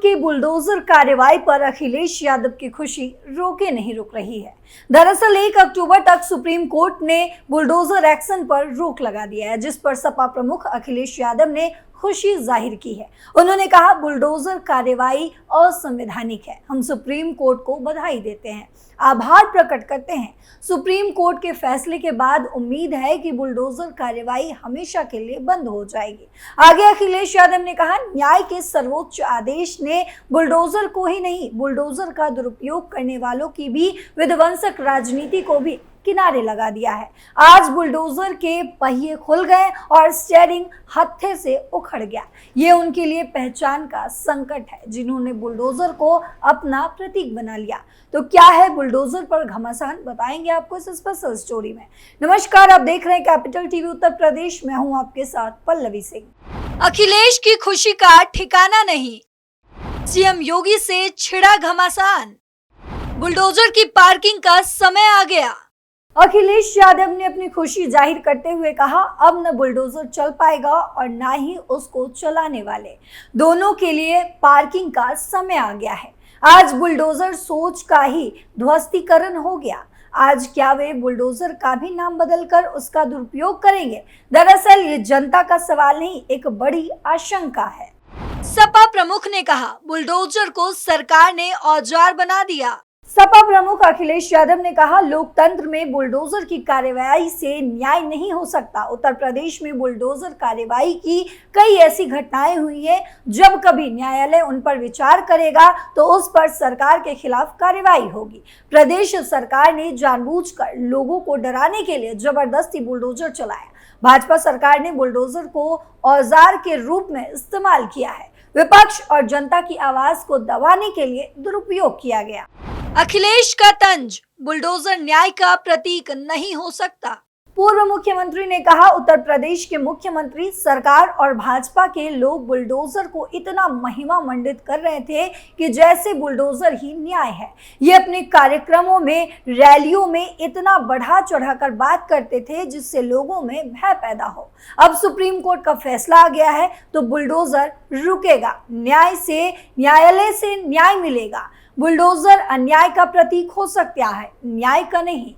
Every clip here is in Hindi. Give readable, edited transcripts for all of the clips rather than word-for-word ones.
की बुलडोजर कार्रवाई पर अखिलेश यादव की खुशी रोके नहीं रुक रही है। दरअसल 1 अक्टूबर तक सुप्रीम कोर्ट ने बुलडोजर एक्शन पर रोक लगा दिया है, जिस पर सपा प्रमुख अखिलेश यादव ने खुशी जाहिर की है। उन्होंने कहा, बुलडोजर कार्रवाई असंवैधानिक है। हम सुप्रीम कोर्ट को बधाई देते हैं, आभार प्रकट करते हैं। सुप्रीम कोर्ट के फैसले के बाद उम्मीद है कि बुलडोजर कार्रवाई हमेशा के लिए बंद हो जाएगी। आगे अखिलेश यादव ने कहा, न्याय के सर्वोच्च आदेश ने बुलडोजर को ही नहीं, बुलडोजर का दुरुपयोग करने वालों की भी विध्वंसक राजनीति को भी किनारे लगा दिया है। आज बुलडोजर के पहिए खुल गए और स्टीयरिंग हत्थे से उखड़ गया। ये उनके लिए पहचान का संकट है, जिन्होंने बुलडोजर को अपना प्रतीक बना लिया। तो क्या है बुलडोजर पर घमासान, बताएंगे आपको इस स्पेशल स्टोरी में। नमस्कार, आप देख रहे हैं कैपिटल टीवी उत्तर प्रदेश। मैं हूं आपके साथ पल्लवी सिंह। अखिलेश की खुशी का ठिकाना नहीं, सीएम योगी से छिड़ा घमासान। बुलडोजर की पार्किंग का समय आ गया। अखिलेश यादव ने अपनी खुशी जाहिर करते हुए कहा, अब न बुलडोजर चल पाएगा और ना ही उसको चलाने वाले। दोनों के लिए पार्किंग का समय आ गया है। आज बुलडोजर सोच का ही ध्वस्तीकरण हो गया। आज क्या वे बुलडोजर का भी नाम बदलकर उसका दुरुपयोग करेंगे? दरअसल ये जनता का सवाल नहीं, एक बड़ी आशंका है। सपा प्रमुख ने कहा, बुलडोजर को सरकार ने औजार बना दिया। सपा प्रमुख अखिलेश यादव ने कहा, लोकतंत्र में बुलडोजर की कार्रवाई से न्याय नहीं हो सकता। उत्तर प्रदेश में बुलडोजर कार्रवाई की कई ऐसी घटनाएं हुई हैं, जब कभी न्यायालय उन पर विचार करेगा तो उस पर सरकार के खिलाफ कार्रवाई होगी। प्रदेश सरकार ने जानबूझकर लोगों को डराने के लिए जबरदस्ती बुलडोजर चलाया। भाजपा सरकार ने बुलडोजर को औजार के रूप में इस्तेमाल किया है। विपक्ष और जनता की आवाज को दबाने के लिए दुरुपयोग किया गया। अखिलेश का तंज, बुलडोजर न्याय का प्रतीक नहीं हो सकता। पूर्व मुख्यमंत्री ने कहा, उत्तर प्रदेश के मुख्यमंत्री, सरकार और भाजपा के लोग बुलडोजर को इतना महिमा मंडित कर रहे थे कि जैसे बुलडोजर ही न्याय है। ये अपने कार्यक्रमों में, रैलियों में इतना बढ़ा चढ़ाकर बात करते थे जिससे लोगों में भय पैदा हो। अब सुप्रीम कोर्ट का फैसला आ गया है तो बुलडोजर रुकेगा। न्यायालय से न्याय मिलेगा। बुलडोजर अन्याय का प्रतीक हो सकता है, न्याय का नहीं।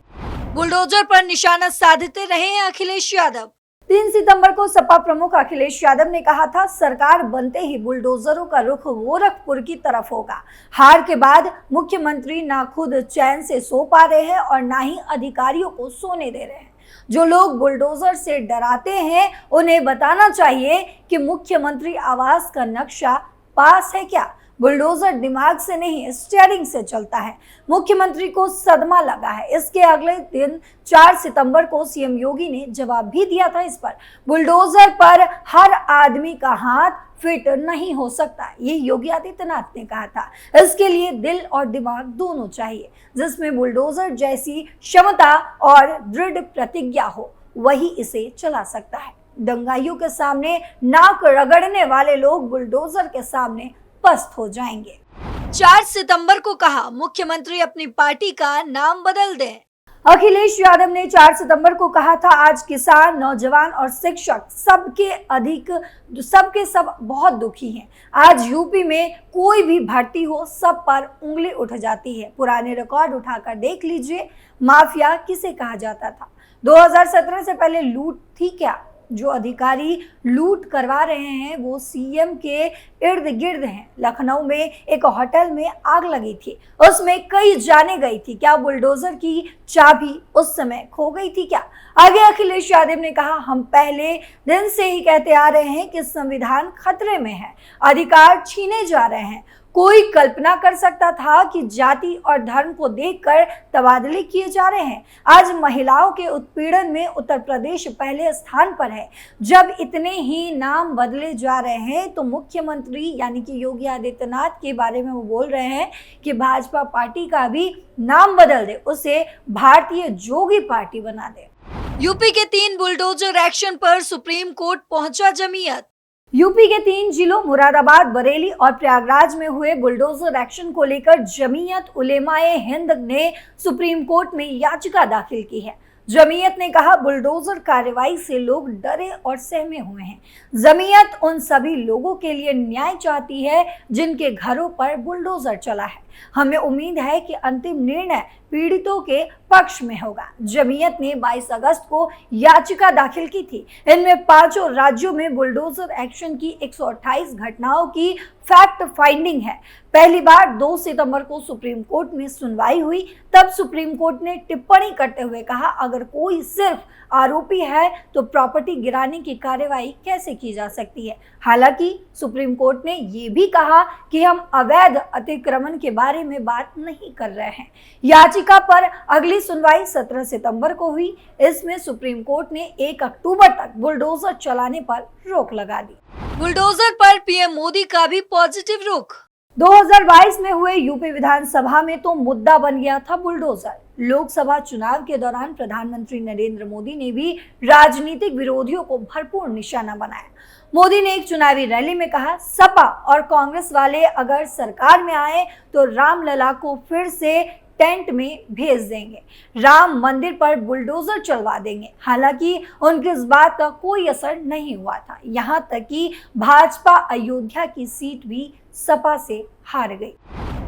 बुलडोजर पर निशाना साधते रहे हैं अखिलेश यादव। 3 सितंबर को सपा प्रमुख अखिलेश यादव ने कहा था, सरकार बनते ही बुलडोजरों का रुख गोरखपुर की तरफ होगा। हार के बाद मुख्यमंत्री ना खुद चैन से सो पा रहे हैं और ना ही अधिकारियों को सोने दे रहे हैं। जो लोग बुलडोजर से डराते हैं, उन्हें बताना चाहिए कि मुख्यमंत्री आवास का नक्शा पास है क्या? बुलडोजर दिमाग से नहीं, स्टीयरिंग से चलता है। मुख्यमंत्री को सदमा लगा है। इसके अगले दिन 4 सितंबर को सीएम योगी ने जवाब भी दिया था इस पर। बुलडोजर पर हर आदमी का हाथ फिट नहीं हो सकता, ये योगी आदित्यनाथ ने कहा था। इसके लिए दिल और दिमाग दोनों चाहिए, जिसमें बुलडोजर जैसी क्षमता और दृढ़ प्रतिज्ञा हो, वही इसे चला सकता है। दंगाइयों के सामने नाक रगड़ने वाले लोग बुलडोजर के सामने पस्त हो जाएंगे। 4 सितंबर को कहा, मुख्यमंत्री अपनी पार्टी का नाम बदल दें। अखिलेश यादव ने 4 सितंबर को कहा था, आज किसान, नौजवान और शिक्षक सबके सब बहुत दुखी हैं। आज यूपी में कोई भी भर्ती हो, सब पर उंगली उठ जाती है। पुराने रिकॉर्ड उठाकर देख लीजिए, माफिया किसे कहा जाता था? 2017 से पहले लूट थी क्या? जो अधिकारी लूट करवा रहे हैं वो सीएम के इर्द गिर्द हैं। लखनऊ में एक होटल में आग लगी थी, उसमें कई जाने गई थी। क्या बुलडोजर की चाबी उस समय खो गई थी क्या? आगे अखिलेश यादव ने कहा, हम पहले दिन से ही कहते आ रहे हैं कि संविधान खतरे में है, अधिकार छीने जा रहे हैं। कोई कल्पना कर सकता था कि जाति और धर्म को देखकर तबादले किए जा रहे हैं? आज महिलाओं के उत्पीड़न में उत्तर प्रदेश पहले स्थान पर है। जब इतने ही नाम बदले जा रहे हैं तो मुख्यमंत्री यानी कि योगी आदित्यनाथ के बारे में वो बोल रहे हैं कि भाजपा पार्टी का भी नाम बदल दे, उसे भारतीय जोगी पार्टी बना दे। यूपी के 3 बुलडोजर एक्शन पर सुप्रीम कोर्ट पहुंचा जमीयत। यूपी के 3 जिलों मुरादाबाद, बरेली और प्रयागराज में हुए बुलडोजर एक्शन को लेकर जमीयत उलेमाए हिंद ने सुप्रीम कोर्ट में याचिका दाखिल की है। जमीयत ने कहा, बुलडोजर कार्रवाई से लोग डरे और सहमे हुए हैं। जमीयत उन सभी लोगों के लिए न्याय चाहती है जिनके घरों पर बुलडोजर चला है। हमें उम्मीद है कि अंतिम निर्णय पीड़ितों के पक्ष में होगा। जमीयत ने 22 अगस्त को याचिका दाखिल की थी। इनमें 5 राज्यों में बुलडोजर एक्शन की 128 घटनाओं की फैक्ट फाइंडिंग है। पहली बार 2 सितंबर को सुप्रीम कोर्ट में सुनवाई हुई। तब सुप्रीम कोर्ट ने टिप्पणी करते हुए कहा, अगर कोई सिर्फ आरोपी है तो प्रॉपर्टी गिराने की कार्रवाई कैसे की जा सकती है। हालांकि सुप्रीम कोर्ट ने यह भी कहा कि हम अवैध अतिक्रमण के बारे में बात नहीं कर रहे हैं। याचिका पर अगली सुनवाई 17 सितंबर को हुई। इसमें सुप्रीम कोर्ट ने 1 अक्टूबर तक बुलडोजर चलाने पर रोक लगा दी। बुलडोजर पर पीएम मोदी का भी पॉजिटिव रुख। 2022 में हुए यूपी विधानसभा में तो मुद्दा बन गया था बुलडोजर। लोकसभा चुनाव के दौरान प्रधानमंत्री नरेंद्र मोदी ने भी राजनीतिक विरोधियों को भरपूर निशाना बनाया। मोदी ने एक चुनावी रैली में कहा, सपा और कांग्रेस वाले अगर सरकार में आए तो रामलला को फिर से टेंट में भेज देंगे, राम मंदिर पर बुलडोजर चलवा देंगे। हालांकि उनकी इस बात का कोई असर नहीं हुआ था। यहां तक कि भाजपा अयोध्या की सीट भी सपा से हार गई।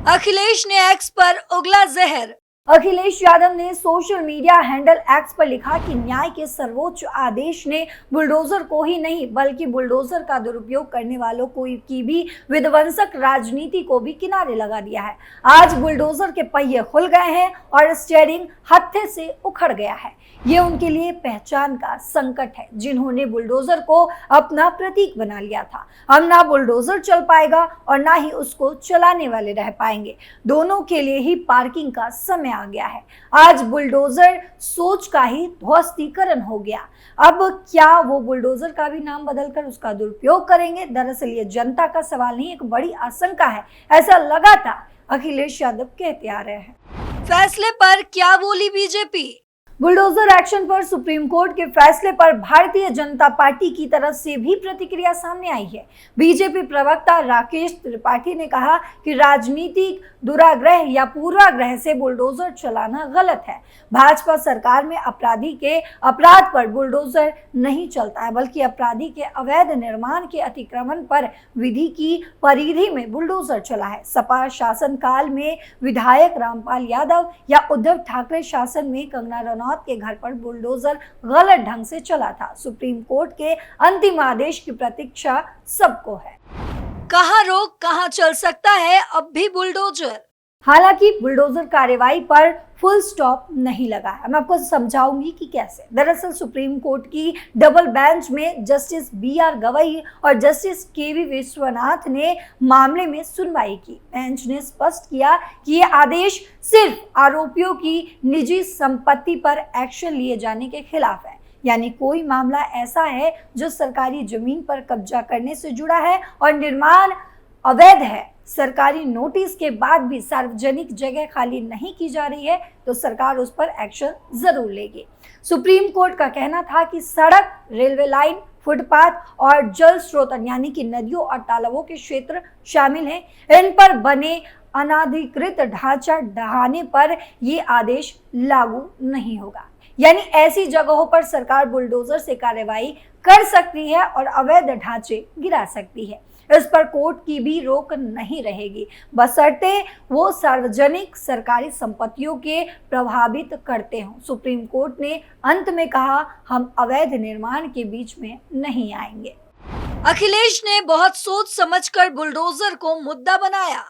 अखिलेश ने एक्स पर उगला जहर। अखिलेश यादव ने सोशल मीडिया हैंडल एक्स पर लिखा कि न्याय के सर्वोच्च आदेश ने बुलडोजर को ही नहीं बल्कि बुलडोजर का दुरुपयोग करने वालों को की भी विध्वंसक राजनीति को भी किनारे लगा दिया है। आज बुलडोजर के पहिए खुल गए हैं और स्टीयरिंग हत्थे से उखड़ गया है। ये उनके लिए पहचान का संकट है, जिन्होंने बुलडोजर को अपना प्रतीक बना लिया था। अब ना बुलडोजर चल पाएगा और ना ही उसको चलाने वाले रह पाएंगे। दोनों के लिए ही पार्किंग का समय आ गया है। आज बुलडोजर सोच का ही ध्वस्तीकरण हो गया। अब क्या वो बुलडोजर का भी नाम बदलकर उसका दुरुपयोग करेंगे? दरअसल ये जनता का सवाल नहीं, एक बड़ी आशंका है। ऐसा लगातार अखिलेश यादव कहते आ रहे हैं। फैसले पर क्या बोली बीजेपी? बुलडोजर एक्शन पर सुप्रीम कोर्ट के फैसले पर भारतीय जनता पार्टी की तरफ से भी प्रतिक्रिया सामने आई है। बीजेपी प्रवक्ता राकेश त्रिपाठी ने कहा कि राजनीतिक दुराग्रह या पूर्वाग्रह से बुलडोजर चलाना गलत है। भाजपा सरकार में अपराधी के अपराध पर बुलडोजर नहीं चलता है, बल्कि अपराधी के अवैध निर्माण के अतिक्रमण पर विधि की परिधि में बुलडोजर चला है। सपा शासन काल में विधायक रामपाल यादव या उद्धव ठाकरे शासन में कंगना रनौत के घर पर बुलडोजर गलत ढंग से चला था। सुप्रीम कोर्ट के अंतिम आदेश की प्रतीक्षा सबको है। कहां रोक कहां चल सकता है अब भी बुलडोजर। हालांकि बुलडोजर कार्रवाई पर फुल स्टॉप नहीं लगा है। मैं आपको समझाऊंगी कि कैसे। दरअसल सुप्रीम कोर्ट की डबल बेंच में जस्टिस BR गवई और जस्टिस KV विश्वनाथ ने मामले में सुनवाई की। बेंच ने स्पष्ट किया कि ये आदेश सिर्फ आरोपियों की निजी संपत्ति पर एक्शन लिए जाने के खिलाफ है। यानी कोई मामला ऐसा है जो सरकारी जमीन पर कब्जा करने से जुड़ा है और निर्माण अवैध है, सरकारी नोटिस के बाद भी सार्वजनिक जगह खाली नहीं की जा रही है, तो सरकार उस पर एक्शन जरूर लेगी। सुप्रीम कोर्ट का कहना था कि सड़क, रेलवे लाइन, फुटपाथ और जल स्रोत यानी कि नदियों और तालाबों के क्षेत्र शामिल हैं। इन पर बने अनाधिकृत ढांचा ढहाने पर ये आदेश लागू नहीं होगा। यानी ऐसी जगहों पर सरकार बुलडोजर से कार्रवाई कर सकती है और अवैध ढांचे गिरा सकती है। इस पर कोर्ट की भी रोक नहीं रहेगी, बशर्ते वो सार्वजनिक सरकारी संपत्तियों के प्रभावित करते हों। सुप्रीम कोर्ट ने अंत में कहा, हम अवैध निर्माण के बीच में नहीं आएंगे। अखिलेश ने बहुत सोच समझकर बुलडोजर को मुद्दा बनाया।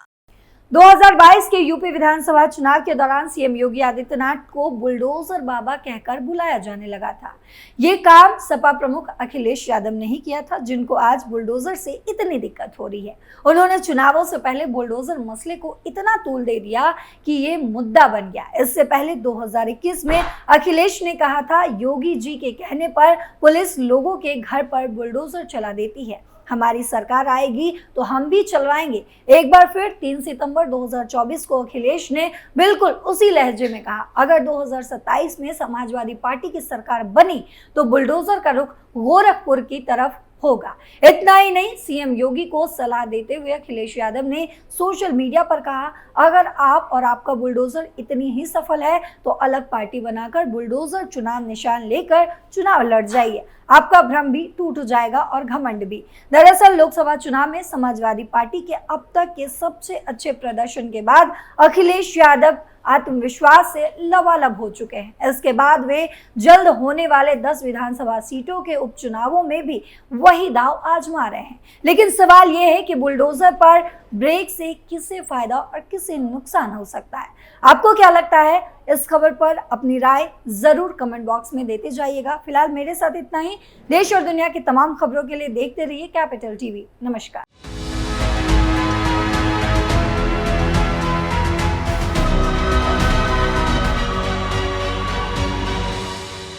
2022 के यूपी विधानसभा चुनाव के दौरान सीएम योगी आदित्यनाथ को बुलडोजर बाबा कहकर बुलाया जाने लगा था। ये काम सपा प्रमुख अखिलेश यादव ने ही किया था, जिनको आज बुलडोजर से इतनी दिक्कत हो रही है। उन्होंने चुनावों से पहले बुलडोजर मसले को इतना तूल दे दिया कि ये मुद्दा बन गया। इससे पहले 2021 में अखिलेश ने कहा था, योगी जी के कहने पर पुलिस लोगों के घर पर बुलडोजर चला देती है, हमारी सरकार आएगी तो हम भी चलवाएंगे। एक बार फिर 3 सितंबर 2024 को अखिलेश ने बिल्कुल उसी लहजे में कहा, अगर 2027 में समाजवादी पार्टी की सरकार बनी तो बुलडोजर का रुख गोरखपुर की तरफ होगा। इतना ही नहीं, सीएम योगी को सलाह देते हुए अखिलेश यादव ने सोशल मीडिया पर कहा, अगर आप और आपका बुलडोजर इतनी ही सफल है तो अलग पार्टी बनाकर बुलडोजर चुनाव निशान लेकर चुनाव लड़ जाइए, आपका भ्रम भी टूट जाएगा और घमंड भी। दरअसल लोकसभा चुनाव में समाजवादी पार्टी के अब तक के सबसे अच्छे प्रदर्शन के बाद अखिलेश यादव आत्मविश्वास से लबालब हो चुके हैं। इसके बाद वे जल्द होने वाले 10 विधानसभा सीटों के उपचुनावों में भी वही दांव आजमा रहे हैं। लेकिन सवाल यह है कि बुलडोजर पर ब्रेक से किसे फायदा और किसे नुकसान हो सकता है। आपको क्या लगता है? इस खबर पर अपनी राय जरूर कमेंट बॉक्स में देते जाइएगा। फिलहाल मेरे साथ इतना ही। देश और दुनिया की तमाम खबरों के लिए देखते रहिए कैपिटल टीवी। नमस्कार।